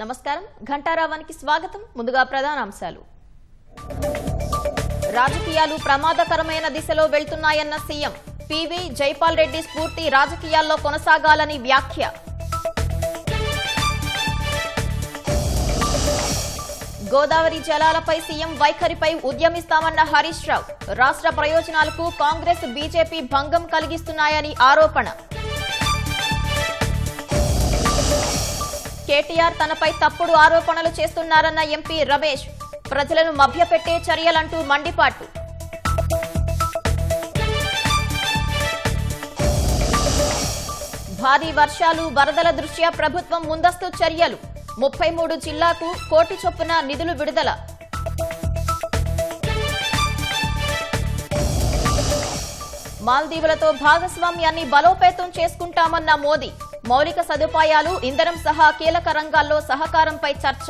నమస్కారం ఘంటారావానికి స్వాగతం. ముందుగా ప్రధానాంశాలు. రాజకీయాలు ప్రమాదకరమైన దిశలో వెళ్తున్నాయన్న సీఎం. పివి జైపాల్ రెడ్డి స్ఫూర్తి రాజకీయాల్లో కొనసాగాలని వ్యాఖ్య. గోదావరి జలాలపై సీఎం వైఖరిపై ఉద్యమిస్తామన్న హరీష్ రావు. రాష్ట్ర ప్రయోజనాలకు కాంగ్రెస్ బీజేపీ భంగం కలిగిస్తున్నాయని ఆరోపణ. కేటీఆర్ తనపై తప్పుడు ఆరోపణలు చేస్తున్నారన్న ఎంపీ రమేష్. ప్రజలను మభ్యపెట్టే చర్యలంటూ మండిపాటు. భారీ వర్షాలు వరదల దృష్ట్యా ప్రభుత్వం ముందస్తు చర్యలు. 33 జిల్లాకు కోటి చొప్పున నిధులు విడుదల. మాల్దీవులతో భాగస్వామ్యాన్ని బలోపేతం చేసుకుంటామన్న మోదీ. మౌలిక సదుపాయాలు, ఇంధనం సహా కీలక రంగాల్లో సహకారంపై చర్చ.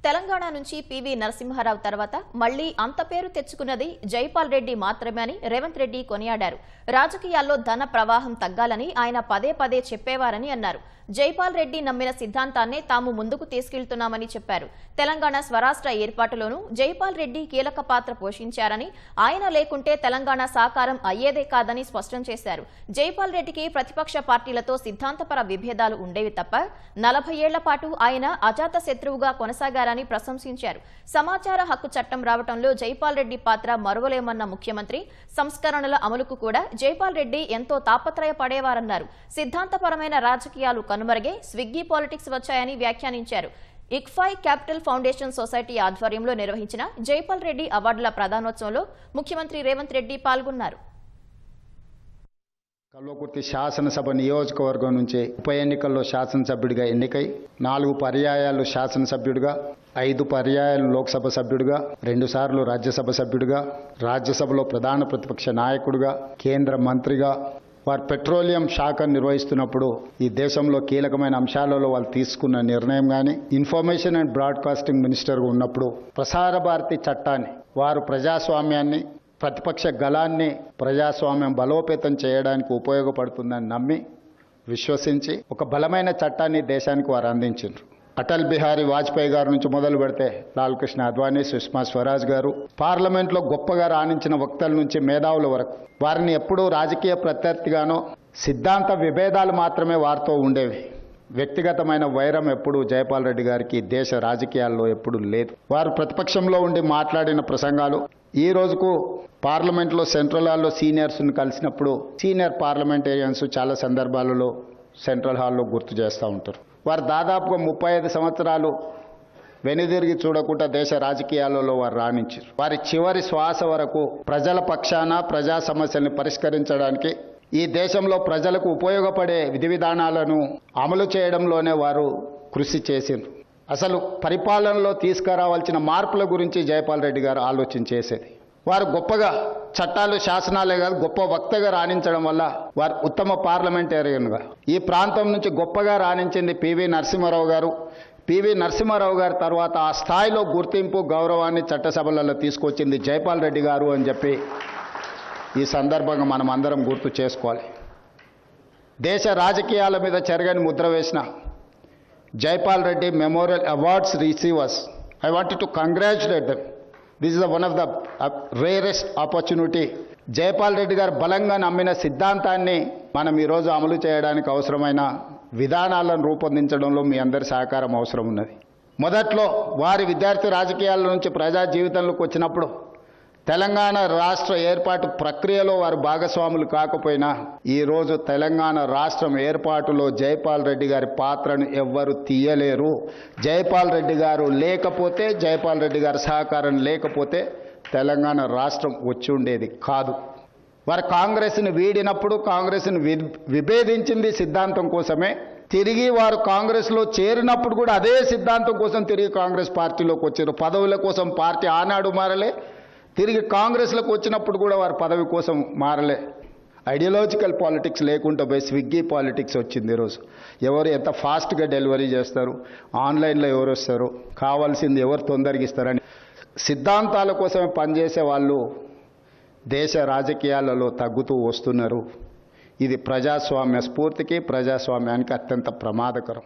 తెలంగాణ నుంచి పివి నరసింహారావు తర్వాత మళ్లీ అంత పేరు తెచ్చుకున్నది జైపాల్ రెడ్డి మాత్రమే అని రేవంత్ రెడ్డి కొనియాడారు. రాజకీయాల్లో ధన ప్రవాహం తగ్గాలని ఆయన పదే పదే చెప్పేవారని అన్నారు. జైపాల్ రెడ్డి నమ్మిన సిద్ధాంతాన్నే తాము ముందుకు తీసుకెళ్తున్నామని చెప్పారు. తెలంగాణ స్వరాష్ట్ర ఏర్పాటులోనూ జైపాల్ రెడ్డి కీలక పాత్ర పోషించారని, ఆయన లేకుంటే తెలంగాణ సాకారం అయ్యేదే కాదని స్పష్టం చేశారు. జైపాల్ రెడ్డికి ప్రతిపక్ష పార్టీలతో సిద్ధాంతపర విభేదాలు ఉండేవి తప్ప 40 ఏళ్ల పాటు ఆయన అజాత శత్రువుగా కొనసాగారని ప్రశంసించారు. సమాచార హక్కు చట్టం రావడంలో జైపాల్ రెడ్డి పాత్ర మరువలేమన్న ముఖ్యమంత్రి, సంస్కరణల అమలుకు కూడా జైపాల్ రెడ్డి ఎంతో తాపత్రయపడేవారన్నారు. సిద్ధాంతపరమైన రాజకీయాలు కనుమరుగే స్విగ్గీ పాలిటిక్స్ వచ్చాయని వ్యాఖ్యానించారు. ఇక్ఫై క్యాపిటల్ ఫౌండేషన్ సొసైటీ ఆధ్వర్యంలో నిర్వహించిన జైపాల్ రెడ్డి అవార్డుల ప్రదానోత్సవంలో ముఖ్యమంత్రి రేవంత్ రెడ్డి పాల్గొన్నారు. కల్వకుర్తి శాసనసభ నియోజకవర్గం నుంచి ఉప ఎన్నికల్లో శాసనసభ్యుడిగా ఎన్నికై 4 పర్యాయాలు శాసనసభ్యుడిగా, 5 పర్యాయాలు లోక్సభ సభ్యుడిగా, 2 సార్లు రాజ్యసభ సభ్యుడిగా, రాజ్యసభలో ప్రధాన ప్రతిపక్ష నాయకుడిగా, కేంద్ర మంత్రిగా, వారు పెట్రోలియం శాఖ నిర్వహిస్తున్నప్పుడు ఈ దేశంలో కీలకమైన అంశాలలో వాళ్ళు తీసుకున్న నిర్ణయం కానీ, ఇన్ఫర్మేషన్ అండ్ బ్రాడ్కాస్టింగ్ మినిస్టర్గా ఉన్నప్పుడు ప్రసార భారతి చట్టాన్ని వారు ప్రజాస్వామ్యాన్ని, ప్రతిపక్ష గళాన్ని ప్రజాస్వామ్యం బలోపేతం చేయడానికి ఉపయోగపడుతుందని నమ్మి విశ్వసించి ఒక బలమైన చట్టాన్ని దేశానికి వారు అందించారు. అటల్ బిహారీ వాజ్పేయి గారి నుంచి మొదలు పెడితే లాల్ కృష్ణ అద్వానీ, సుష్మా స్వరాజ్ గారు, పార్లమెంట్లో గొప్పగా రాణించిన వక్తల నుంచి మేధావుల వరకు వారిని ఎప్పుడూ రాజకీయ ప్రత్యర్థిగానో, సిద్ధాంత విభేదాలు మాత్రమే వారితో ఉండేవి. వ్యక్తిగతమైన వైరం ఎప్పుడు జైపాల్ రెడ్డి గారికి దేశ రాజకీయాల్లో ఎప్పుడు లేదు. వారు ప్రతిపక్షంలో ఉండి మాట్లాడిన ప్రసంగాలు ఈ రోజుకు పార్లమెంట్లో సెంట్రల్ హాల్లో సీనియర్స్ని కలిసినప్పుడు సీనియర్ పార్లమెంటేరియన్స్ చాలా సందర్భాలలో సెంట్రల్ హాల్లో గుర్తు చేస్తూ ఉంటారు. వారు దాదాపుగా 35 సంవత్సరాలు వెనుదిరిగి చూడకుండా దేశ రాజకీయాలలో వారు రాణించారు. వారి చివరి శ్వాస వరకు ప్రజల పక్షాన ప్రజా సమస్యల్ని పరిష్కరించడానికి, ఈ దేశంలో ప్రజలకు ఉపయోగపడే విధి విధానాలను అమలు చేయడంలోనే వారు కృషి చేసిండ్రు. అసలు పరిపాలనలో తీసుకురావాల్సిన మార్పుల గురించి జైపాల్ రెడ్డి గారు ఆలోచన చేసేది. వారు గొప్పగా చట్టాలు, శాసనాలే కాదు, గొప్ప వక్తగా రాణించడం వల్ల వారు ఉత్తమ పార్లమెంటేరియన్గా ఈ ప్రాంతం నుంచి గొప్పగా రాణించింది పివి నరసింహారావు గారు. పివి నరసింహారావు గారి తర్వాత ఆ స్థాయిలో గుర్తింపు, గౌరవాన్ని చట్టసభలలో తీసుకొచ్చింది జైపాల్ రెడ్డి గారు అని చెప్పి ఈ సందర్భంగా మనం అందరం గుర్తు చేసుకోవాలి. దేశ రాజకీయాల మీద చెరగని ముద్ర వేసిన Jaipal Reddy memorial awards receivers, I wanted to congratulate them. This is one of the rarest opportunity. Jaipal Reddy గారు బలంగా నమ్మిన సిద్ధాంతాన్ని మనం ఈరోజు అమలు చేయడానికి అవసరమైన విధానాలను రూపొందించడంలో మీ అందరి సహకారం అవసరం ఉన్నది. మొదట్లో వారి విద్యార్థి రాజకీయాల నుంచి ప్రజా జీవితంలోకి వచ్చినప్పుడు తెలంగాణ రాష్ట్ర ఏర్పాటు ప్రక్రియలో వారు భాగస్వాములు కాకపోయినా ఈరోజు తెలంగాణ రాష్ట్రం ఏర్పాటులో జైపాల్ రెడ్డి గారి పాత్రను ఎవ్వరు తీయలేరు. జైపాల్ రెడ్డి గారు లేకపోతే, జైపాల్ రెడ్డి గారి సహకారం లేకపోతే తెలంగాణ రాష్ట్రం వచ్చి ఉండేది కాదు. వారు కాంగ్రెస్ని వీడినప్పుడు కాంగ్రెస్ని విభేదించింది సిద్ధాంతం కోసమే. తిరిగి వారు కాంగ్రెస్లో చేరినప్పుడు కూడా అదే సిద్ధాంతం కోసం తిరిగి కాంగ్రెస్ పార్టీలోకి వచ్చారు. పదవుల కోసం పార్టీ ఆనాడు మారలే, తిరిగి కాంగ్రెస్లోకి వచ్చినప్పుడు కూడా వారు పదవి కోసం మారలే. ఐడియాలజికల్ పాలిటిక్స్ లేకుండా పోయి స్విగ్గీ పాలిటిక్స్ వచ్చింది. ఈరోజు ఎవరు ఎంత ఫాస్ట్గా డెలివరీ చేస్తారు, ఆన్లైన్లో ఎవరు వస్తారు, కావాల్సింది ఎవరు తొందరగా ఇస్తారని సిద్ధాంతాల కోసమే పనిచేసే వాళ్ళు దేశ రాజకీయాలలో తగ్గుతూ వస్తున్నారు. ఇది ప్రజాస్వామ్య స్ఫూర్తికి ప్రజాస్వామ్యానికి అత్యంత ప్రమాదకరం.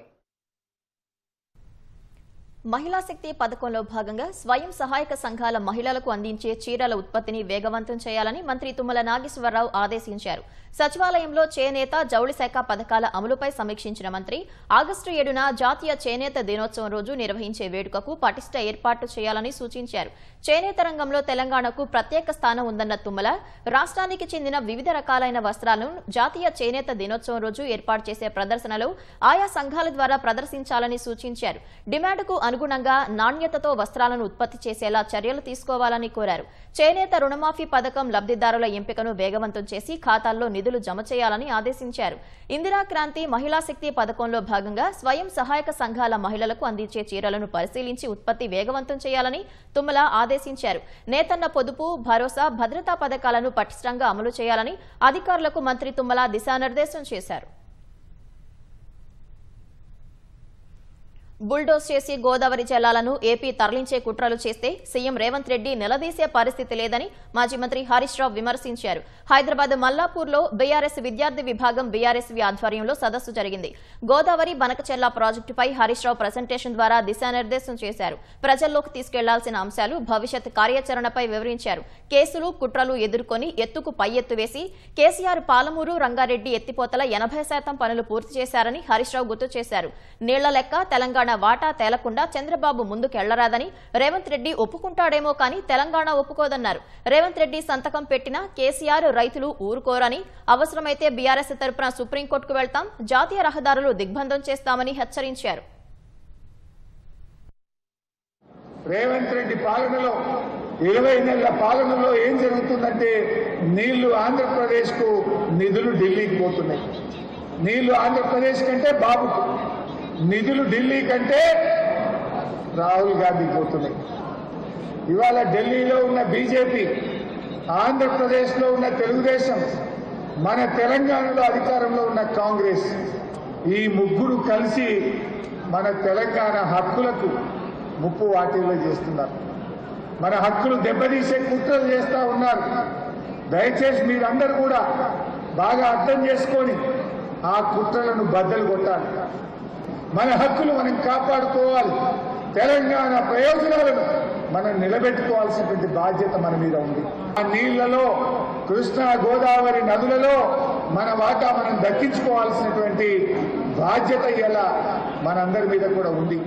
మహిళా శక్తి పథకంలో భాగంగా స్వయం సహాయక సంఘాల మహిళలకు అందించే చీరల ఉత్పత్తిని వేగవంతం చేయాలని మంత్రి తుమ్మల నాగేశ్వరరావు ఆదేశించారు. సచివాలయంలో చేనేత జౌళి శాఖ పథకాల అమలుపై సమీక్షించిన మంత్రి ఆగస్టు 7న జాతీయ చేనేత దినోత్సవం రోజు నిర్వహించే వేడుకకు పటిష్ట ఏర్పాటు చేయాలని సూచించారు. చేనేత రంగంలో తెలంగాణకు ప్రత్యేక స్థానం ఉందన్న తుమ్మల రాష్ట్రానికి చెందిన వివిధ రకాలైన వస్త్రాలను జాతీయ చేనేత దినోత్సవం రోజు ఏర్పాటు చేసే ప్రదర్శనలో ఆయా సంఘాల ద్వారా ప్రదర్శించాలని సూచించారు. డిమాండ్కు అనుగుణంగా నాణ్యతతో వస్త్రాలను ఉత్పత్తి చేసేలా చర్యలు తీసుకోవాలని కోరారు. చేనేత రుణమాఫీ పథకం లబ్దిదారుల ఎంపికను వేగవంతం చేసి ఖాతాల్లో నిధులు జమ చేయాలని ఆదేశించారు. ఇందిరాక్రాంతి మహిళా శక్తి పథకంలో భాగంగా స్వయం సహాయక సంఘాల మహిళలకు అందించే చీరలను పరిశీలించి ఉత్పత్తి వేగవంతం చేయాలని తుమ్మల ఆదేశించారు. నేతన్న పొదుపు, భరోసా, భద్రతా పథకాలను పటిష్టంగా అమలు చేయాలని అధికారులకు మంత్రి తుమ్మల దిశానిర్దేశం చేశారు. బుల్డోజ్ చేసి గోదావరి జలాలను ఏపీ తరలించే కుట్రలు చేస్తే సీఎం రేవంత్ రెడ్డి నిలదీసే పరిస్థితి లేదని మాజీ మంత్రి హరీష్ రావు విమర్శించారు. హైదరాబాద్ మల్లాపూర్లో బీఆర్ఎస్ విద్యార్థి విభాగం బీఆర్ఎస్వి ఆధ్వర్యంలో సదస్సు జరిగింది. గోదావరి బనకచెర్ల ప్రాజెక్టుపై హరీష్ రావు ప్రజెంటేషన్ ద్వారా దిశానిర్దేశం చేశారు. ప్రజల్లోకి తీసుకెళ్లాల్సిన అంశాలు, భవిష్యత్ కార్యాచరణపై వివరించారు. కేసులు, కుట్రలు ఎదుర్కొని ఎత్తుకు పై ఎత్తు వేసి కేసీఆర్ పాలమూరు, రంగారెడ్డి ఎత్తిపోతల 80% పనులు పూర్తి చేశారని హరీష్ రావు గుర్తు చేశారు. నీళ్ల లెక్క తెలంగాణ వాటా తేలకుండా చంద్రబాబు ముందుకెళ్లరాదని రేవంత్ రెడ్డి ఒప్పుకుంటాడేమో కానీ తెలంగాణ ఒప్పుకోదన్నారు. రేవంత్ రెడ్డి సంతకం పెట్టినా కేసీఆర్, రైతులు ఊరుకోరని, అవసరమైతే బీఆర్ఎస్ తరపున సుప్రీంకోర్టుకు వెళ్తాం, జాతీయ రహదారులు దిగ్బంధం చేస్తామని హెచ్చరించారు. రేవంత్ రెడ్డి పాలనలో 20 నెలల పాలనలో ఏం జరుగుతుందంటే నీళ్లు ఆంధ్రప్రదేశ్ కు నిధులు ఢిల్లీకి పోతున్నాయి. నీళ్లు ఆంధ్రప్రదేశ్ కంటే బాబుకు, నిధులు ఢిల్లీ కంటే రాహుల్ గాంధీకి పోతున్నాయి. ఇవాళ ఢిల్లీలో ఉన్న బీజేపీ, ఆంధ్రప్రదేశ్లో ఉన్న తెలుగుదేశం, మన తెలంగాణలో అధికారంలో ఉన్న కాంగ్రెస్, ఈ ముగ్గురు కలిసి మన తెలంగాణ హక్కులకు ముప్పు వాటిల్లో చేస్తున్నారు. మన హక్కులు దెబ్బతీసే కుట్రలు చేస్తూ ఉన్నారు. దయచేసి మీరందరూ కూడా బాగా అర్థం చేసుకొని ఆ కుట్రలను బద్దలు కొట్టాలి. మన హక్కులు మనం కాపాడుకోవాలి. తెలంగాణ ప్రయోజనాలను మనం నిలబెట్టుకోవాల్సినటువంటి బాధ్యత మన మీద ఉంది. ఆ నీళ్లలో, కృష్ణా, గోదావరి నదులలో మన వాటా మనం దక్కించుకోవాల్సినటువంటి బాధ్యత ఇలా మనందరి మీద కూడా ఉంది.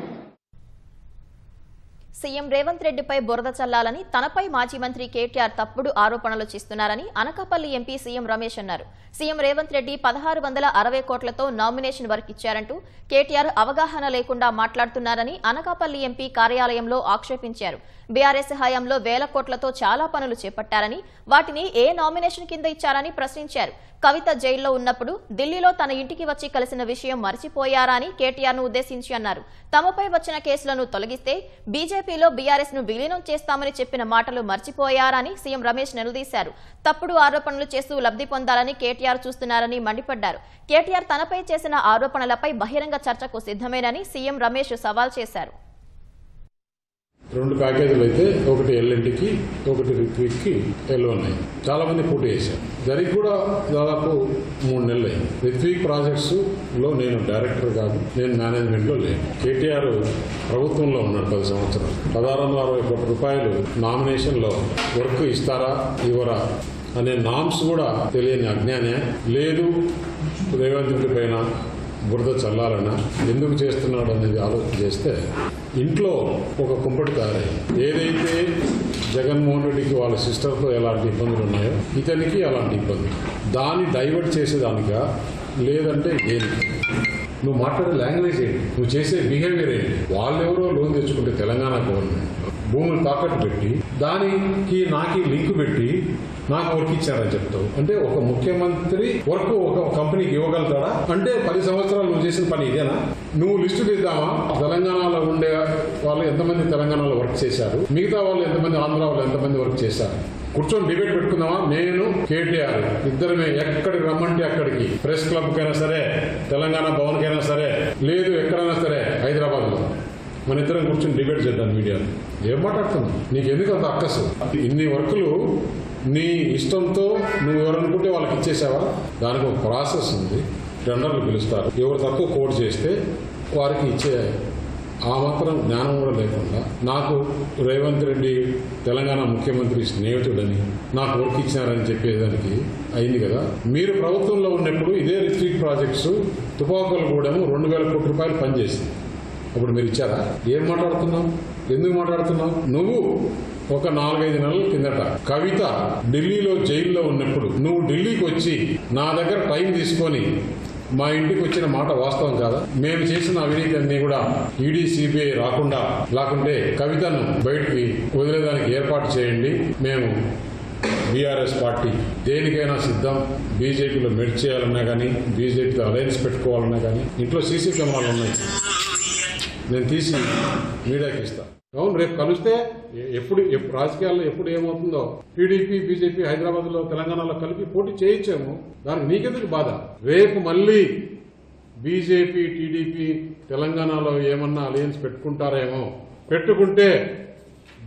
సీఎం రేవంత్ రెడ్డిపై బురద చల్లాలని, తనపై మాజీ మంత్రి కేటీఆర్ తప్పుడు ఆరోపణలు చేస్తున్నారని అనకాపల్లి ఎంపీ సీఎం రమేష్ అన్నారు. సీఎం రేవంత్ రెడ్డి 1660 కోట్లతో నామినేషన్ వర్క్ ఇచ్చారంటూ కేటీఆర్ అవగాహన లేకుండా మాట్లాడుతున్నారని అనకాపల్లి ఎంపీ కార్యాలయంలో ఆక్షేపించారు. బీఆర్ఎస్ హయాంలో 1000 కోట్లతో చాలా పనులు చేపట్టారని, వాటిని ఏ నామినేషన్ కింద ఇచ్చారని ప్రశ్నించారు. కవిత జైల్లో ఉన్నప్పుడు ఢిల్లీలో తన ఇంటికి వచ్చి కలిసిన విషయం మర్చిపోయారా అని కేటీఆర్ ను ఉద్దేశించి అన్నారు. తమపై వచ్చిన కేసులను తొలగిస్తే బీజేపీలో బీఆర్ఎస్ ను విలీనం చేస్తామని చెప్పిన మాటలు మర్చిపోయారా అని సీఎం రమేష్ నిలదీశారు. తప్పుడు ఆరోపణలు చేస్తూ లబ్ధి పొందాలని కేటీఆర్ చూస్తున్నారని మండిపడ్డారు. కేటీఆర్ తనపై చేసిన ఆరోపణలపై బహిరంగ చర్చకు సిద్ధమేనని సీఎం రమేష్ సవాల్ చేశారు. 2 ప్యాకేజీలు అయితే, ఒకటి ఎల్ఎన్టీకి, ఒకటి రిట్వీట్కి ఉన్నాయి. చాలా మంది పోటీ చేశారు. దానికి కూడా దాదాపు 3 నెలలు అయింది. రిట్వీక్ ప్రాజెక్ట్స్ లో నేను డైరెక్టర్ కాదు, నేను మేనేజ్మెంట్ లో లేను. కేటీఆర్ ప్రభుత్వంలో ఉన్నాడు 10 సంవత్సరాలు. 1660 కోట్ల రూపాయలు నామినేషన్ లో వర్క్ ఇస్తారా ఇవ్వరా అనే నామ్స్ కూడా తెలియని అజ్ఞానే లేదు. రేవంత్ రెడ్డి పైన బురద చల్లాలన్నా ఎందుకు చేస్తున్నాడు అనేది ఆలోచన చేస్తే ఇంట్లో ఒక కుంపటి తయారైంది. ఏదైతే జగన్మోహన్ రెడ్డికి వాళ్ళ సిస్టర్తో ఎలాంటి ఇబ్బందులు ఉన్నాయో ఇతనికి అలాంటి ఇబ్బంది, దాన్ని డైవర్ట్ చేసేదానికా లేదంటే ఏంటి? నువ్వు మాట్లాడే లాంగ్వేజ్ ఏంటి? నువ్వు చేసే బిహేవియర్ ఏంటి? వాళ్ళెవరో లోన్ తెచ్చుకుంటే తెలంగాణ గవర్నమెంట్ భూములు తాకట్టు పెట్టి దానికి నాకి లింక్ పెట్టి నాకు వర్క్ ఇచ్చారని చెప్తావు. అంటే ఒక ముఖ్యమంత్రి వర్క్ ఒక కంపెనీకి ఇవ్వగలుగుతాడా? అంటే 10 సంవత్సరాలు నువ్వు చేసిన పని ఇదేనా? నువ్వు లిస్టు తీద్దామా? తెలంగాణలో ఉండే వాళ్ళు ఎంతమంది తెలంగాణలో వర్క్ చేశారు, మిగతా వాళ్ళు ఎంతమంది, ఆంధ్ర వాళ్ళు ఎంతమంది వర్క్ చేశారు? కూర్చొని డిబేట్ పెట్టుకుందామా? నేను కేటీఆర్ ఇద్దరమే ఎక్కడికి రమ్మంటే అక్కడికి, ప్రెస్ క్లబ్ కైనా సరే, తెలంగాణ భవన్ కైనా సరే, లేదు ఎక్కడైనా సరే హైదరాబాద్ లో మన ఇద్దరం కూర్చొని డిబేట్ చేద్దాం. మీడియాలో ఏం మాట్లాడుతున్నావు? నీకు ఎందుకు అంత అక్కసు? ఇన్ని వర్కులు నీ ఇష్టంతో నువ్వు ఎవరనుకుంటే వాళ్ళకి ఇచ్చేసావా? దానికి ఒక ప్రాసెస్ ఉంది. టెండర్లు పిలుస్తారు. ఎవరు తక్కువ కోట్ చేస్తే వారికి ఇచ్చే ఆ మాత్రం జ్ఞానం కూడా లేకుండా నాకు రేవంత్ రెడ్డి తెలంగాణ ముఖ్యమంత్రి స్నేహితుడని నాకు వర్క్ ఇచ్చినారని చెప్పేదానికి అయింది కదా. మీరు ప్రభుత్వంలో ఉన్నప్పుడు ఇదే రిట్రీట్ ప్రాజెక్ట్స్ తుపాకులు కూడా 2,000 కోట్ల రూపాయలు పనిచేసింది. అప్పుడు మీరు ఇచ్చారా? ఏం మాట్లాడుతున్నావు? ఎందుకు మాట్లాడుతున్నావు? నువ్వు ఒక 4-5 నెలల కిందట కవిత ఢిల్లీలో జైల్లో ఉన్నప్పుడు నువ్వు ఢిల్లీకి వచ్చి నా దగ్గర టైం తీసుకొని మా ఇంటికి వచ్చిన మాట వాస్తవం కాదా? మేము చేసిన అవినీతి అన్ని కూడా ఈడీ సిబిఐ రాకుండా లేకుంటే కవితను బయటికి వదిలేదానికి ఏర్పాటు చేయండి. మేము బీఆర్ఎస్ పార్టీ దేనికైనా సిద్ధం. బీజేపీలో మెర్జ్ చేయాలన్నా కానీ, బీజేపీతో అలయన్స్ పెట్టుకోవాలన్నా కానీ, ఇంట్లో సీసీ కెమెరాలు ఉన్నాయి, నేను తీసి మీడియాకి ఇస్తాను. అవును, రేపు కలిస్తే ఎప్పుడు రాజకీయాల్లో ఎప్పుడు ఏమవుతుందో టీడీపీ బీజేపీ హైదరాబాద్ లో తెలంగాణలో కలిపి పోటీ చేయించాము. దానికి నీకెందుకు బాధ? రేపు మళ్ళీ బీజేపీ టీడీపీ తెలంగాణలో ఏమన్నా అలయన్స్ పెట్టుకుంటారేమో, పెట్టుకుంటే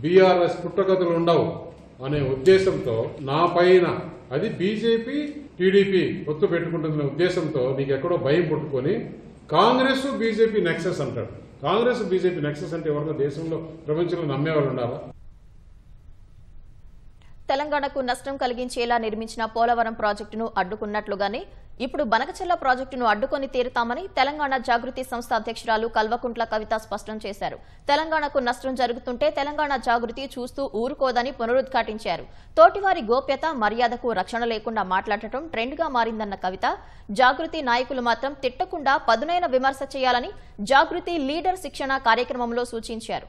బీఆర్ఎస్ పుట్టగతులు ఉండవు అనే ఉద్దేశంతో నా పైన, అది బీజేపీ టీడీపీ పొత్తు పెట్టుకుంటున్న ఉద్దేశంతో నీకు ఎక్కడో భయం పుట్టుకొని కాంగ్రెస్ బీజేపీ నెక్సెస్ అంటాడు. కాంగ్రెస్ బీజేపీ నెక్సెస్ అంటే ఎవరికో దేశంలో ప్రపంచంలో నమ్మేవాళ్ళు ఉండాలా? తెలంగాణకు నష్టం కలిగించేలా నిర్మించిన పోలవరం ప్రాజెక్టును అడ్డుకున్నట్లుగానే ఇప్పుడు బనకచెర్ల ప్రాజెక్టును అడ్డుకొని తీరుతామని తెలంగాణ జాగృతి సంస్థ అధ్యక్షురాలు కల్వకుంట్ల కవిత స్పష్టం చేశారు. తెలంగాణకు నష్టం జరుగుతుంటే తెలంగాణ జాగృతి చూస్తూ ఊరుకోదని పునరుద్ఘాటించారు. తోటివారి గోప్యత మర్యాదకు రక్షణ లేకుండా మాట్లాడటం ట్రెండ్గా మారిందన్న కవిత, జాగృతి నాయకులు మాత్రం తిట్టకుండా పదునైన విమర్శ చేయాలని జాగృతి లీడర్ శిక్షణ కార్యక్రమంలో సూచించారు.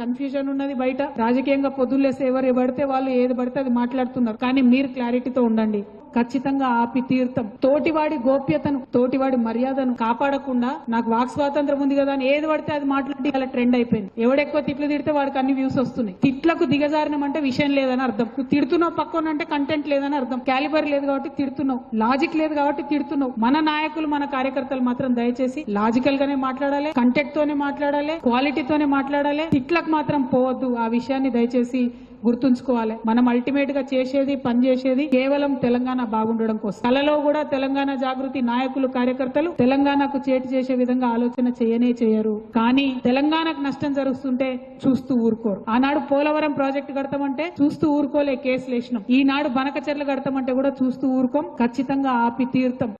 కన్ఫ్యూజన్ ఉన్నది బయట. రాజకీయంగా పొద్దులేస్తే ఎవరు పడితే వాళ్ళు ఏది పడితే అది మాట్లాడుతున్నారు. కానీ మీరు క్లారిటీతో ఉండండి. ఖచ్చితంగా ఆపి తీర్థం. తోటివాడి గోప్యతను, తోటివాడి మర్యాదను కాపాడకుండా నాకు వాక్ స్వాతంత్రం ఉంది కదా అని ఏది పడితే అది మాట్లాడి అలా ట్రెండ్ అయిపోయింది. ఎవడెక్కువ తిట్లు తిడితే వాడికి అన్ని వ్యూస్ వస్తున్నాయి. తిట్లకు దిగజారినం అంటే విషయం లేదని అర్థం. నువ్వు తిడుతున్నావు పక్కన అంటే కంటెంట్ లేదని అర్థం. క్యాలిబర్ లేదు కాబట్టి తిడుతున్నావు, లాజిక్ లేదు కాబట్టి తిడుతున్నావు. మన నాయకులు, మన కార్యకర్తలు మాత్రం దయచేసి లాజికల్ గానే మాట్లాడాలి, కంటెంట్ తోనే మాట్లాడాలి, క్వాలిటీతోనే మాట్లాడాలి. తిట్లకు మాత్రం పోవద్దు. ఆ విషయాన్ని దయచేసి గుర్తుంచుకోవాలి. మనం అల్టిమేట్ గా చేసేది, పనిచేసేది కేవలం తెలంగాణ బాగుండడం కోసం. కలలో కూడా తెలంగాణ జాగృతి నాయకులు, కార్యకర్తలు తెలంగాణకు చేటు చేసే విధంగా ఆలోచన చేయరు. కానీ తెలంగాణకు నష్టం జరుగుతుంటే చూస్తూ ఊరుకోరు. ఆనాడు పోలవరం ప్రాజెక్టు కడతామంటే చూస్తూ ఊరుకోలే, కేసులు వేసినాం. ఈనాడు బనకచెర్ల కడతామంటే కూడా చూస్తూ ఊరుకోం. ఖచ్చితంగా ఆపి తీర్థం.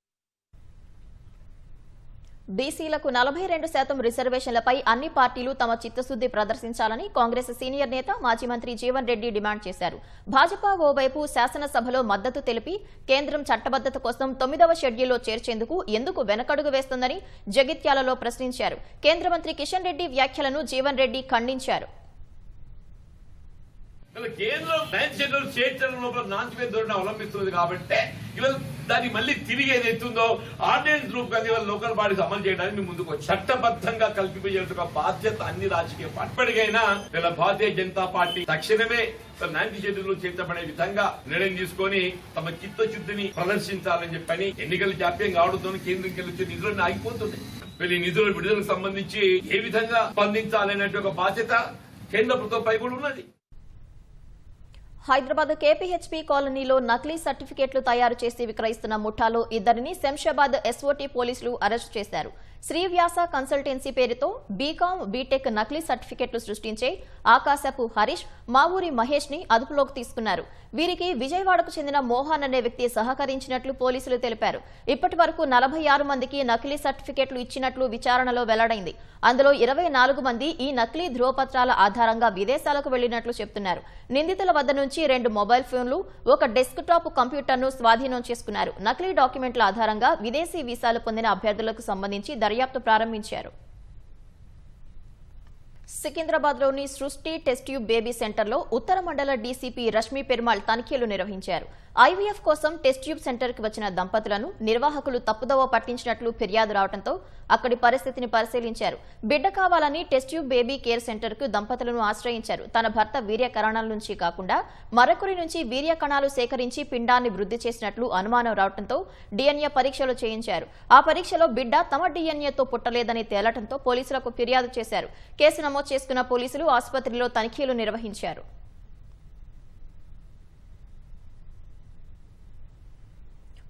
బీసీలకు 42% రిజర్వేషన్లపై అన్ని పార్టీలు తమ చిత్తశుద్ది ప్రదర్శించాలని కాంగ్రెస్ సీనియర్ నేత మాజీ మంత్రి జీవన్ రెడ్డి డిమాండ్ చేశారు. భాజపా ఓవైపు శాసనసభలో మద్దతు తెలిపి కేంద్రం చట్టబద్దత కోసం 9వ షెడ్యూల్లో చేర్చేందుకు ఎందుకు వెనకడుగు వేస్తుందని జగిత్యాలలో ప్రశ్నించారు. కేంద్ర మంత్రి కిషన్ రెడ్డి వ్యాఖ్యలను జీవన్ రెడ్డి ఖండించారు. కేంద్రం 9th షెడ్యూల్ చేర్చడం లోపల నాన్సివేత ధోరణి అవలంబిస్తున్నది కాబట్టి ఇవాళ దాన్ని మళ్ళీ తిరిగి ఏదైతుందో ఆర్డినెన్స్ రూపంగా ఇవాళ లోకల్ బాడీస్ అమలు చేయడానికి మేము ముందుకు చట్టబద్ధంగా కల్పించేందుకు బాధ్యత అన్ని రాజకీయ పార్టీలకైనా ఇలా భారతీయ జనతా పార్టీ తక్షణమే 9th షెడ్యూల్ చేర్చబడే విధంగా నిర్ణయం తీసుకొని తమ చిత్తశుద్ధిని ప్రదర్శించాలని చెప్పని ఎన్నికల జాప్యం కావడంతో కేంద్రంకి వచ్చే నిధులన్నీ ఆగిపోతున్నాయి. వీళ్ళ నిధుల విడుదలకు సంబంధించి ఏ విధంగా స్పందించాలనే ఒక బాధ్యత కేంద్ర ప్రభుత్వంపై కూడా ఉన్నది. హైదరాబాద్ కేపీహెచ్పీ కాలనీలో నకిలీ సర్టిఫికెట్లు తయారు చేసి విక్రయిస్తున్న ముఠాలో ఇద్దరిని శంషాబాద్ ఎస్ఓటీ పోలీసులు అరెస్టు చేశారు. శ్రీవ్యాస కన్సల్టెన్సీ పేరుతో బీకాం, బీటెక్ నకిలీ సర్టిఫికెట్లు సృష్టించే ఆకాశపు హరీష్, మావూరి మహేష్ ని అదుపులోకి తీసుకున్నారు. వీరికి విజయవాడకు చెందిన మోహన్ అనే వ్యక్తి సహకరించినట్లు పోలీసులు తెలిపారు. ఇప్పటి వరకు 46 మందికి నకిలీ సర్టిఫికెట్లు ఇచ్చినట్లు విచారణలో వెల్లడైంది. అందులో 24 మంది ఈ నకిలీ ధ్రువపత్రాల ఆధారంగా విదేశాలకు వెళ్లినట్లు చెబుతున్నారు. నిందితుల వద్ద నుంచి 2 మొబైల్ ఫోన్లు, ఒక డెస్క్ టాప్ కంప్యూటర్ను స్వాధీనం చేసుకున్నారు. నకిలీ డాక్యుమెంట్ల ఆధారంగా విదేశీ వీసాలు పొందిన అభ్యర్థులకు సంబంధించి దర్యాప్తు ప్రారంభించారు. సికింద్రాబాద్లోని సృష్టి టెస్ట్ ట్యూబ్ బేబీ సెంటర్లో ఉత్తర మండల డీసీపీ రష్మి పెరుమాళ్ తనిఖీలు నిర్వహించారు. ఐవీఎఫ్ కోసం టెస్ట్ ట్యూబ్ సెంటర్కి వచ్చిన దంపతులను నిర్వాహకులు తప్పుదోవ పట్టించినట్లు ఫిర్యాదు రావడంతో అక్కడి పరిస్థితిని పరిశీలించారు. బిడ్డ కావాలని టెస్ట్ ట్యూబ్ బేబీ కేర్ సెంటర్కు దంపతులను ఆశ్రయించారు. తన భర్త వీర్య కణాల నుంచి కాకుండా మరొకరి నుంచి వీర్య కణాలు సేకరించి పిండాన్ని వృద్ధి చేసినట్లు అనుమానం రావడంతో డిఎన్ఏ పరీక్షలు చేయించారు. ఆ పరీక్షలో బిడ్డ తమ డిఎన్ఏతో పుట్టలేదని తేలటంతో పోలీసులకు ఫిర్యాదు చేశారు. కేసు నమోదు చేసుకున్న పోలీసులు ఆసుపత్రిలో తనిఖీలు నిర్వహించారు.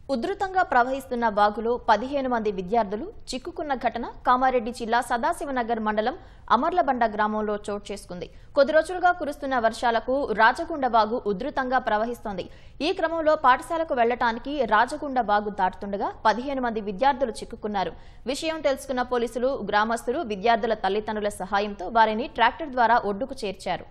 ఉధృతంగా ప్రవహిస్తున్న వాగులో 15 మంది విద్యార్థులు చిక్కుకున్న ఘటన కామారెడ్డి జిల్లా సదాశివనగర్ మండలం అమర్లబండ గ్రామంలో చోటు చేసుకుంది. కొద్ది రోజులుగా కురుస్తున్న వర్షాలకు రాజగుండ వాగు ఉధృతంగా ప్రవహిస్తోంది. ఈ క్రమంలో పాఠశాలకు వెళ్లటానికి రాజగుండ వాగు దాటుతుండగా 15 మంది విద్యార్థులు చిక్కుకున్నారు. విషయం తెలుసుకున్న పోలీసులు, గ్రామస్తులు విద్యార్థుల తల్లిదండ్రుల సహాయంతో వారిని ట్రాక్టర్ ద్వారా ఒడ్డుకు చేర్చారు.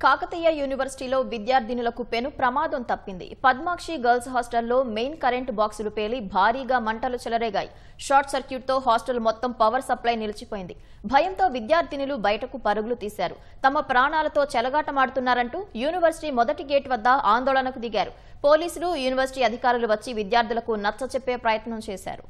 కాకతీయ యూనివర్సిటీలో విద్యార్థినులకు పెను ప్రమాదం తప్పింది. పద్మాక్షి గర్ల్స్ హాస్టల్లో మెయిన్ కరెంటు బాక్సులు పేలి భారీగా మంటలు చెలరేగాయి. షార్ట్ సర్క్యూట్తో హాస్టల్ మొత్తం పవర్ సప్లై నిలిచిపోయింది. భయంతో విద్యార్థినులు బయటకు పరుగులు తీశారు. తమ ప్రాణాలతో చెలగాటమాడుతున్నారంటూ యూనివర్సిటీ మొదటి గేట్ వద్ద ఆందోళనకు దిగారు. పోలీసులు, యూనివర్సిటీ అధికారులు వచ్చి విద్యార్థులకు నచ్చచెప్పే ప్రయత్నం చేశారు.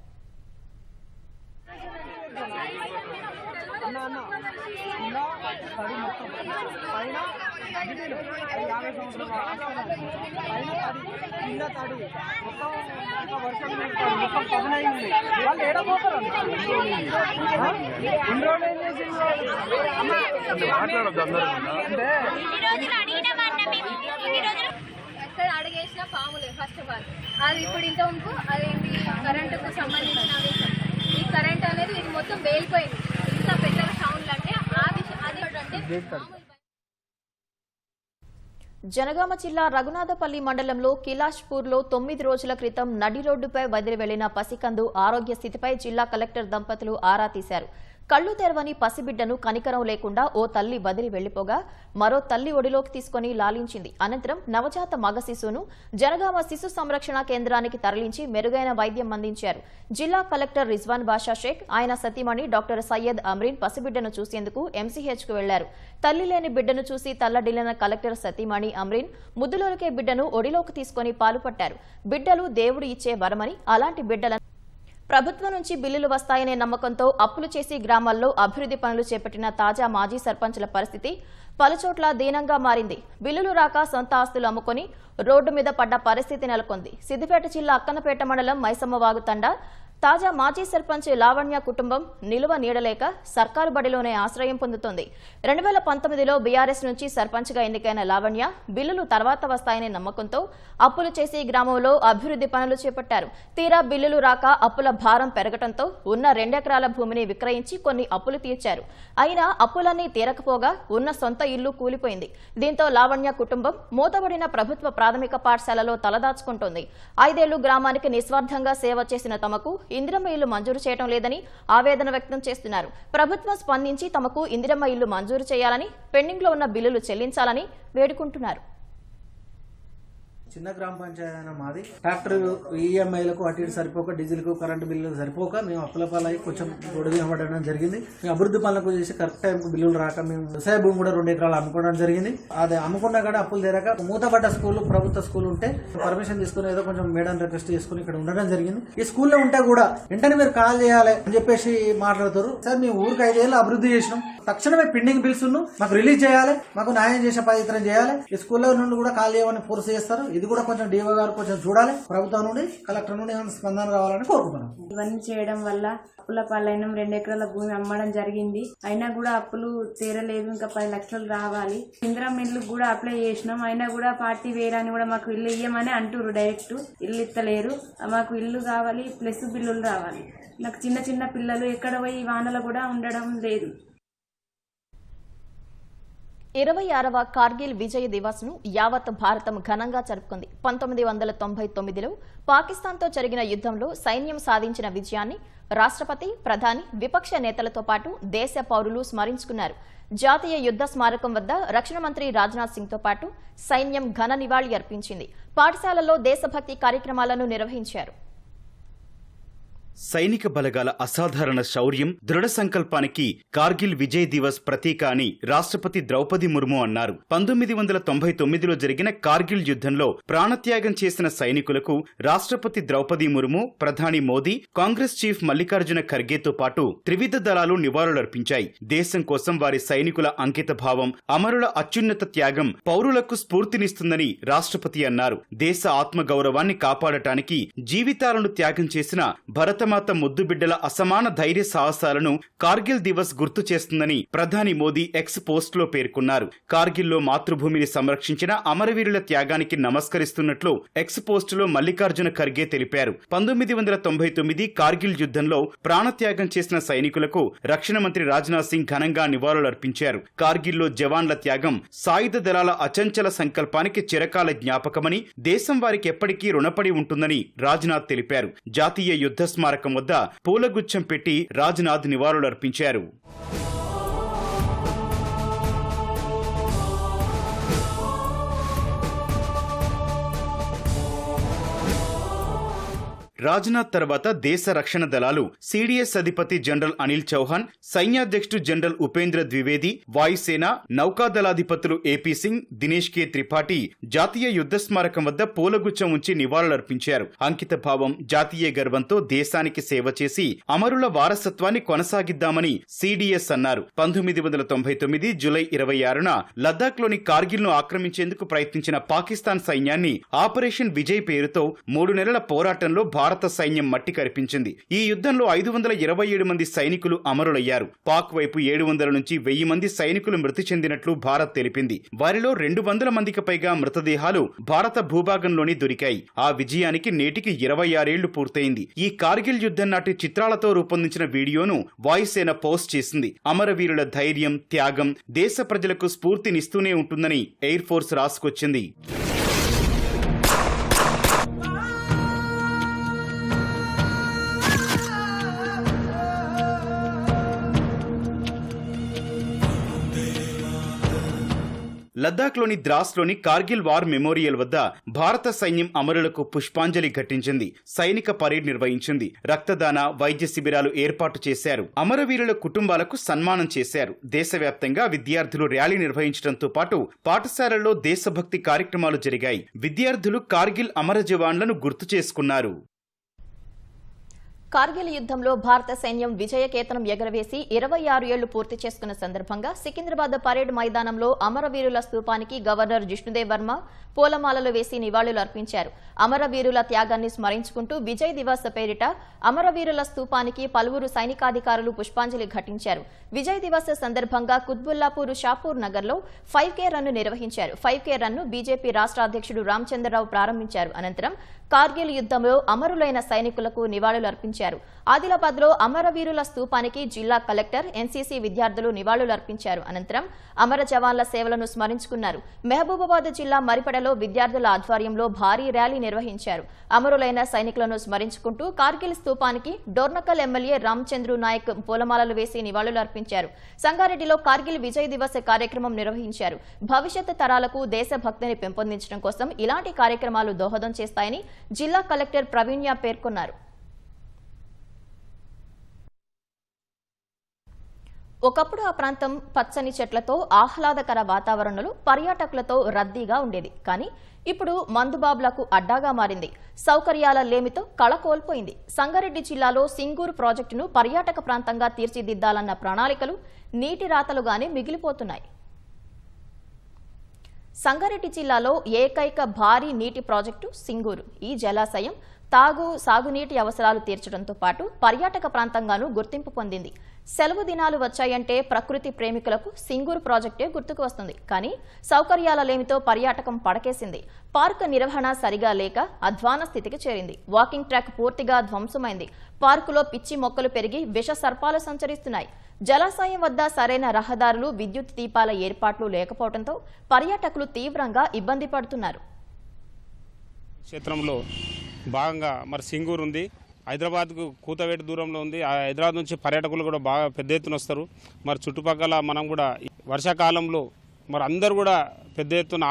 ఎక్కడ అడిగేసిన పాములే ఫస్ట్ ఆఫ్ ఆల్. అది ఇప్పుడు ఇంతకు అది కరెంటుకు సంబంధించిన ఈ కరెంట్ అనేది ఇది మొత్తం వేలిపోయింది. ఇంత పెద్దగా సౌండ్ అంటే అది జనగామ జిల్లా రఘునాథపల్లి మండలంలో కిలాష్పూర్లో 9 రోజుల క్రితం నడి రోడ్డుపై వదిలి వెళ్లిన పసికందు ఆరోగ్య స్థితిపై జిల్లా కలెక్టర్ దంపతులు ఆరా తీశారు. కళ్లు తెరవని పసిబిడ్డను కనికరం లేకుండా ఓ తల్లి వదిలి వెళ్లిపోగా మరో తల్లి ఒడిలోకి తీసుకుని లాలించింది. అనంతరం నవజాత మగ శిశువును జనగామ శిశు సంరక్షణ కేంద్రానికి తరలించి మెరుగైన వైద్యం అందించారు. జిల్లా కలెక్టర్ రిజ్వాన్ బాషా షేక్, ఆయన సతీమణి డాక్టర్ సయ్యద్ అమ్రీన్ పసిబిడ్డను చూసేందుకు ఎంసీహెచ్కు వెళ్లారు. తల్లి లేని బిడ్డను చూసి తల్లడిల్లిన కలెక్టర్ సతీమణి అమ్రీన్ ముద్దులోకే బిడ్డను ఒడిలోకి తీసుకుని పాలుపట్టారు. బిడ్డలు దేవుడు ఇచ్చే వరమని, అలాంటి బిడ్డలను ప్రభుత్వం నుంచి బిల్లులు వస్తాయనే నమ్మకంతో అప్పులు చేసి గ్రామాల్లో అభివృద్ధి పనులు చేపట్టిన తాజా మాజీ సర్పంచుల పరిస్థితి పలుచోట్ల దీనంగా మారింది. బిల్లులు రాక సొంత ఆస్తులు అమ్ముకొని రోడ్డు మీద పడ్డ పరిస్థితి నెలకొంది. సిద్దిపేట జిల్లా అక్కన్నపేట మండలం మైసమ్మవాగు తండా తాజా మాజీ సర్పంచ్ లావణ్య కుటుంబం నిలువ నీడలేక సర్కారు బడిలోనే ఆశ్రయం పొందుతోంది. 2019లో బీఆర్ఎస్ నుంచి సర్పంచ్గా ఎన్నికైన లావణ్య బిల్లులు తర్వాత వస్తాయనే నమ్మకంతో అప్పులు చేసి గ్రామంలో అభివృద్ధి పనులు చేపట్టారు. తీరా బిల్లులు రాక అప్పుల భారం పెరగడంతో ఉన్న 2 ఎకరాల భూమిని విక్రయించి కొన్ని అప్పులు తీర్చారు. అయినా అప్పులన్నీ తీరకపోగా ఉన్న సొంత ఇల్లు కూలిపోయింది. దీంతో లావణ్య కుటుంబం మూతబడిన ప్రభుత్వ ప్రాథమిక పాఠశాలలో తలదాచుకుంటోంది. 5 ఏళ్లు గ్రామానికి నిస్వార్థంగా సేవ చేసిన తమకు ఇందిరమ్మ ఇల్లు మంజూరు చేయడం లేదని ఆవేదన వ్యక్తం చేస్తున్నారు. ప్రభుత్వం స్పందించి తమకు ఇందిరమ్మ ఇల్లు మంజూరు చేయాలని, పెండింగ్ లో ఉన్న బిల్లులు చెల్లించాలని వేడుకుంటున్నారు. చిన్న గ్రామ పంచాయతీ అయినా మాది. ట్రాక్టర్ ఈఎంఐలకు అటు ఇటు సరిపోక, డీజిల్కు కరెంటు బిల్లు సరిపోక మేము అప్పుల పాలై కొంచెం గొడవడం జరిగింది. మేము అభివృద్ధి పనులకు చేసి కరెక్ట్ టైంకు బిల్లులు రాక మేము వ్యవసాయ భూమి కూడా 2 ఎకరాలు అమ్ముకోవడం జరిగింది. అది అమ్ముకున్నా కూడా అప్పులు తీరక మూతపడ్డ స్కూల్, ప్రభుత్వ స్కూల్ ఉంటే పర్మిషన్ తీసుకుని ఏదో కొంచెం మేడం రిక్వెస్ట్ చేసుకుని ఇక్కడ ఉండడం జరిగింది. ఈ స్కూల్లో ఉంటే కూడా వెంటనే మీరు కాల్ చేయాలి అని చెప్పేసి మాట్లాడుతారు. సార్ మేము ఊరికి 5 ఏళ్ళు అభివృద్ధి చేసినాం, తక్షణమే పెండింగ్ బిల్స్ మాకు రిలీజ్ చేయాలి, మాకు న్యాయం చేసే ప్రయత్నం చేయాలి. ఈ స్కూల్లో నుండి కూడా కాల్ చేయమని ఫోర్స్ చేస్తారు. ఇది కూడా కొంచెం డిఓ గారు కొంచెం చూడాలి. ప్రభుత్వం నుండి, కలెక్టర్ నుండి ఏమైనా స్పందన రావాలని కోరుకుంటున్నాం. ఇవన్నీ చేయడం వల్ల అప్పుల పాలైన 2 ఎకరాల భూమి అమ్మడం జరిగింది. అయినా కూడా అప్పులు తీరలేదు. ఇంకా 10 లక్షలు రావాలి. ఇందిరమ్మ ఇల్లు కూడా అప్లై చేసినాం. అయినా కూడా పార్టీ వేరని కూడా మాకు ఇల్లు ఇయ్యమని అంటారు. డైరెక్ట్ ఇల్లు ఇస్తలేరు. మాకు ఇల్లు కావాలి, ప్లస్ బిల్లులు రావాలి. నాకు చిన్న చిన్న పిల్లలు ఎక్కడ పోయి వానలు కూడా ఉండడం లేదు. 26వ కార్గిల్ విజయ్ దివస్ ను యావత్ భారతం ఘనంగా జరుపుకుంది. 1999లో పాకిస్తాన్తో జరిగిన యుద్ధంలో సైన్యం సాధించిన విజయాన్ని రాష్ట్రపతి, ప్రధాని, విపక్ష నేతలతో పాటు దేశ పౌరులు స్మరించుకున్నారు. జాతీయ యుద్ధ స్మారకం వద్ద రక్షణ మంత్రి రాజ్నాథ్ సింగ్ తో పాటు సైన్యం ఘన నివాళి అర్పించింది. పాఠశాలల్లో దేశభక్తి కార్యక్రమాలను నిర్వహించారు. సైనిక బలగాల అసాధారణ శౌర్యం, దృఢ సంకల్పానికి కార్గిల్ విజయ్ దివస్ ప్రతీక అని రాష్ట్రపతి ద్రౌపది ముర్ము అన్నారు. 1999లో జరిగిన కార్గిల్ యుద్ధంలో ప్రాణత్యాగం చేసిన సైనికులకు రాష్ట్రపతి ద్రౌపది ముర్ము, ప్రధాని మోదీ, కాంగ్రెస్ చీఫ్ మల్లికార్జున ఖర్గేతో పాటు త్రివిధ దళాలు నివాళులర్పించాయి. దేశం కోసం వారి సైనికుల అంకిత భావం, అమరుల అత్యున్నత త్యాగం పౌరులకు స్ఫూర్తినిస్తుందని రాష్ట్రపతి అన్నారు. దేశ ఆత్మగౌరవాన్ని కాపాడటానికి జీవితాలను త్యాగం చేసిన భరతమాత ముద్దుబిడ్డల అసమాన ధైర్య సాహసాలను కార్గిల్ దివస్ గుర్తు చేస్తుందని ప్రధాని మోదీ ఎక్స్ పోస్ట్ లో పేర్కొన్నారు. కార్గిల్లో మాతృభూమిని సంరక్షించిన అమరవీరుల త్యాగానికి నమస్కరిస్తున్నట్లు ఎక్స్ పోస్ట్ లో మల్లికార్జున ఖర్గే తెలిపారు. 1999 కార్గిల్ యుద్ధంలో ప్రాణత్యాగం చేసిన సైనికులకు రక్షణ మంత్రి రాజ్నాథ్ సింగ్ ఘనంగా నివాళులర్పించారు. కార్గిల్లో జవాన్ల త్యాగం సాయుధ దళాల అచంచల సంకల్పానికి చిరకాల జ్ఞాపకమని, దేశం వారికి ఎప్పటికీ రుణపడి ఉంటుందని రాజ్నాథ్ తెలిపారు. జాతీయ యుద్ధ స్మారకం వద్ద పూలగుచ్చం పెట్టి రాజ్నాథ్ నివాళులర్పించారు. రాజ్నాథ్ తర్వాత దేశ రక్షణ దళాలు సిడిఎస్ అధిపతి జనరల్ అనిల్ చౌహాన్, సైన్యాధ్యక్షుడు జనరల్ ఉపేంద్ర ద్వివేది, వాయుసేన నౌకాదళాధిపతులు ఏపీ సింగ్, దినేష్ కే త్రిపాఠి జాతీయ యుద్ధ స్మారకం వద్ద పూలగుచ్చం ఉంచి నివాళులర్పించారు. అంకిత భావం, జాతీయ గర్వంతో దేశానికి సేవ చేసి అమరుల వారసత్వాన్ని కొనసాగిద్దామని సిడిఎస్ అన్నారు. 1999 జూలై 26న లద్దాఖ్లోని కార్గిల్ను ఆక్రమించేందుకు ప్రయత్నించిన పాకిస్తాన్ సైన్యాన్ని ఆపరేషన్ విజయ్ పేరుతో 3 నెలల పోరాటంలో భారత సైన్యం మట్టి కరిపించింది. ఈ యుద్ధంలో 527 మంది సైనికులు అమరులయ్యారు. పాక్ వైపు 700 నుంచి 1000 మంది సైనికులు మృతి చెందినట్లు భారత్ తెలిపింది. వారిలో 200 మందికి పైగా మృతదేహాలు భారత భూభాగంలోని దొరికాయి. ఆ విజయానికి నేటికి 26 ఏళ్లు పూర్తయింది. ఈ కార్గిల్ యుద్ధం నాటి చిత్రాలతో రూపొందించిన వీడియోను వాయుసేన పోస్ట్ చేసింది. అమరవీరుల ధైర్యం, త్యాగం దేశ ప్రజలకు స్ఫూర్తినిస్తూనే ఉంటుందని ఎయిర్ ఫోర్స్ రాసుకొచ్చింది. లద్దాఖ్లోని ద్రాస్లోని కార్గిల్ వార్ మెమోరియల్ వద్ద భారత సైన్యం అమరులకు పుష్పాంజలి ఘటించింది. సైనిక పరేడ్ నిర్వహించింది. రక్తదాన, వైద్య శిబిరాలు ఏర్పాటు చేశారు. అమరవీరుల కుటుంబాలకు సన్మానం చేశారు. దేశవ్యాప్తంగా విద్యార్థులు ర్యాలీ నిర్వహించడంతో పాటు పాఠశాలల్లో దేశభక్తి కార్యక్రమాలు జరిగాయి. విద్యార్థులు కార్గిల్ అమర జవాన్లను గుర్తు చేసుకున్నారు. కార్గిల్ యుద్ధంలో భారత సైన్యం విజయకేతనం ఎగరవేసి 26 ఏళ్లు పూర్తి చేసుకున్న సందర్భంగా సికింద్రాబాద్ పరేడ్ మైదానంలో అమరవీరుల స్తూపానికి గవర్నర్ జిష్ణుదేవ్ వర్మ పూలమాలలు వేసి నివాళులు అర్పించారు. అమరవీరుల త్యాగాన్ని స్మరించుకుంటూ విజయ్ దివస్ పేరిట అమరవీరుల స్తూపానికి పలువురు సైనికాధికారులు పుష్పాంజలి ఘటించారు. విజయ్ దివస్ సందర్భంగా కుత్బుల్లాపూర్ షాపూర్ నగర్లో 5K రన్ను నిర్వహించారు. 5K రన్ను బీజేపీ రాష్ట్ర అధ్యక్షుడు రామచంద్రరావు ప్రారంభించారు. అనంతరం కార్గిల్ యుద్ధంలో అమరులైన సైనికులకు నివాళులు అర్పించారు. ఆదిలాబాద్ లో అమరవీరుల స్తూపానికి జిల్లా కలెక్టర్, ఎన్సీసీ విద్యార్థులు నివాళులు అర్పించారు. అనంతరం అమర జవాన్ల సేవలను స్మరించుకున్నారు. మహబూబాబాద్ జిల్లా మరిపెడలో విద్యార్థుల ఆధ్వర్యంలో భారీ ర్యాలీ నిర్వహించారు. అమరులైన సైనికులను స్మరించుకుంటూ కార్గిల్ స్తూపానికి డోర్నకల్ ఎమ్మెల్యే రామచంద్రు నాయక్ పూలమాలలు వేసి నివాళులు అర్పించారు. సంగారెడ్డిలో కార్గిల్ విజయ్ దివస్ కార్యక్రమం నిర్వహించారు. భవిష్యత్ తరాలకు దేశభక్తిని పెంపొందించడం కోసం ఇలాంటి కార్యక్రమాలు దోహదం చేస్తాయని జిల్లా కలెక్టర్ ప్రవీణ్య పేర్కొన్నారు. ఒకప్పుడు ఆ ప్రాంతం పచ్చని చెట్లతో ఆహ్లాదకర వాతావరణంలో పర్యాటకులతో రద్దీగా ఉండేది. కానీ ఇప్పుడు మందుబాబులకు అడ్డాగా మారింది. సౌకర్యాల లేమితో కళ కోల్పోయింది. సంగారెడ్డి జిల్లాలో సింగూరు ప్రాజెక్టును పర్యాటక ప్రాంతంగా తీర్చిదిద్దాలన్న ప్రణాళికలు నీటి రాతలుగానే మిగిలిపోతున్నాయి. సంగారెడ్డి జిల్లాలో ఏకైక భారీ నీటి ప్రాజెక్టు సింగూరు. ఈ జలాశయం సాగునీటి అవసరాలు తీర్చడంతో పాటు పర్యాటక ప్రాంతంగానూ గుర్తింపు పొందింది. సెలవు దినాలు వచ్చాయంటే ప్రకృతి ప్రేమికులకు సింగూరు ప్రాజెక్టే గుర్తుకు వస్తుంది. కానీ సౌకర్యాల లేమితో పర్యాటకం పడకేసింది. పార్క్ నిర్వహణ సరిగా లేక అధ్వాన స్థితికి చేరింది. వాకింగ్ ట్రాక్ పూర్తిగా ధ్వంసమైంది. పార్కులో పిచ్చి మొక్కలు పెరిగి విష సర్పాలు సంచరిస్తున్నాయి. జలాశయం వద్ద సరైన రహదారులు, విద్యుత్ దీపాల ఏర్పాట్లు లేకపోవడంతో పర్యాటకులు తీవ్రంగా ఇబ్బంది పడుతున్నారు. క్షేత్రంలో భాగంగా మరి సింగూరు ఉంది. హైదరాబాద్కు కూతవేటు దూరంలో ఉంది. హైదరాబాద్ నుంచి పర్యాటకులు కూడా బాగా పెద్ద ఎత్తున వస్తారు. మరి చుట్టుపక్కల మనం కూడా వర్షాకాలంలో మరి అందరూ కూడా పెద్ద ఎత్తున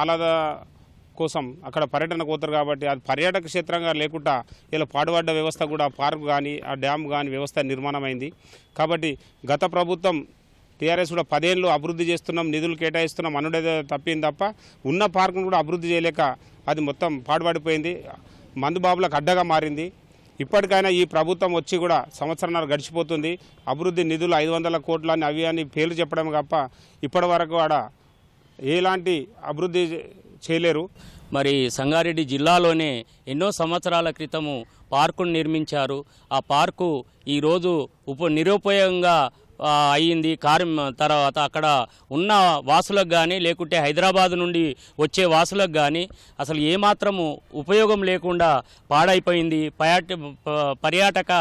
కోసం అక్కడ పర్యటనకు పోతారు కాబట్టి అది పర్యాటక క్షేత్రంగా లేకుండా ఇలా పాడుబడ్డ వ్యవస్థ కూడా పార్క్ కానీ ఆ డ్యామ్ కానీ వ్యవస్థ నిర్మాణమైంది. కాబట్టి గత ప్రభుత్వం టీఆర్ఎస్ కూడా 10 ఏళ్ళు అభివృద్ధి చేస్తున్నాం, నిధులు కేటాయిస్తున్నాం అనుడే తప్పింది తప్ప ఉన్న పార్కును కూడా అభివృద్ధి చేయలేక అది మొత్తం పాడుపడిపోయింది, మందుబాబులకు అడ్డగా మారింది. ఇప్పటికైనా ఈ ప్రభుత్వం వచ్చి కూడా సంవత్సరాలు గడిచిపోతుంది. అభివృద్ధి నిధులు 500 కోట్లని అవి అని పేర్లు చెప్పడం తప్ప ఇప్పటి వరకు ఆడ ఎలాంటి అభివృద్ధి చేయలేరు. మరి సంగారెడ్డి జిల్లాలోనే ఎన్నో సంవత్సరాల క్రితము పార్కును నిర్మించారు. ఆ పార్కు ఈరోజు నిరుపయోగంగా అయ్యింది. తర్వాత అక్కడ ఉన్న వాసులకు కానీ లేకుంటే హైదరాబాద్ నుండి వచ్చే వాసులకు కానీ అసలు ఏమాత్రము ఉపయోగం లేకుండా పాడైపోయింది. పర్యాటక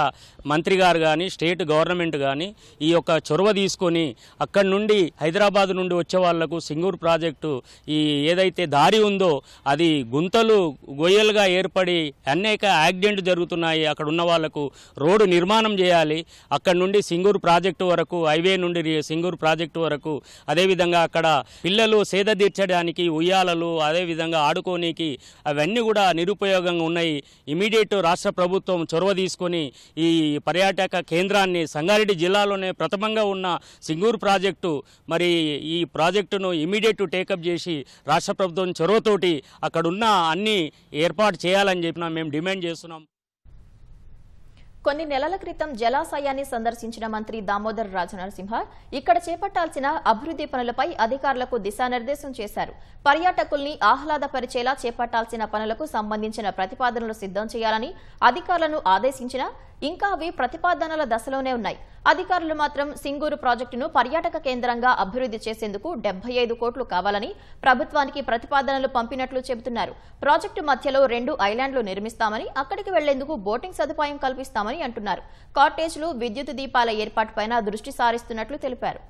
మంత్రి గారు కానీ స్టేట్ గవర్నమెంట్ కానీ ఈ యొక్క చొరవ తీసుకొని అక్కడి నుండి హైదరాబాద్ నుండి వచ్చే వాళ్లకు సింగూరు ప్రాజెక్టు ఈ ఏదైతే దారి ఉందో అది గుంతలు గొయ్యలుగా ఏర్పడి అనేక యాక్సిడెంట్ జరుగుతున్నాయి. అక్కడ ఉన్న వాళ్లకు రోడ్డు నిర్మాణం చేయాలి. అక్కడి నుండి సింగూరు ప్రాజెక్టు వరకు, హైవే నుండి సింగూరు ప్రాజెక్టు వరకు, అదేవిధంగా అక్కడ పిల్లలు సేద తీర్చడానికి ఉయ్యాలలు, అదేవిధంగా ఆడుకోనికి అవన్నీ కూడా నిరుపయోగంగా ఉన్నాయి. ఇమీడియట్ రాష్ట్ర ప్రభుత్వం చొరవ తీసుకొని ఈ పర్యాటక కేంద్రాన్ని సంగారెడ్డి జిల్లాలోనే ప్రథమంగా ఉన్న సింగూరు ప్రాజెక్టు మరి ఈ ప్రాజెక్టును ఇమీడియట్ టేకప్ చేసి రాష్ట్ర ప్రభుత్వం చొరవతోటి అక్కడున్న అన్ని ఏర్పాటు చేయాలని చెప్పి మేము డిమాండ్ చేస్తున్నాం. కొన్ని నెలల క్రితం జలాశయాన్ని సందర్శించిన మంత్రి దామోదర్ రాజనరసింహ ఇక్కడ చేపట్టాల్సిన అభివృద్ధి పనులపై అధికారులకు దిశానిర్దేశం చేశారు. పర్యాటకుల్ని ఆహ్లాదపరిచేలా చేపట్టాల్సిన పనులకు సంబంధించిన ప్రతిపాదనలు సిద్ధం చేయాలని అధికారులను ఆదేశించినా ఇంకా అవి ప్రతిపాదనల దశలోనే ఉన్నాయి. అధికారులు మాత్రం సింగూరు ప్రాజెక్టును పర్యాటక కేంద్రంగా అభివృద్ధి చేసేందుకు 75 కోట్లు కావాలని ప్రభుత్వానికి ప్రతిపాదనలు పంపినట్లు చెబుతున్నారు. ప్రాజెక్టు మధ్యలో 2 ఐలాండ్లు నిర్మిస్తామని, అక్కడికి వెళ్లేందుకు బోటింగ్ సదుపాయం కల్పిస్తామని అంటున్నారు. కాటేజ్లు, విద్యుత్ దీపాల ఏర్పాటుపైన దృష్టి సారిస్తున్నట్లు తెలిపారు.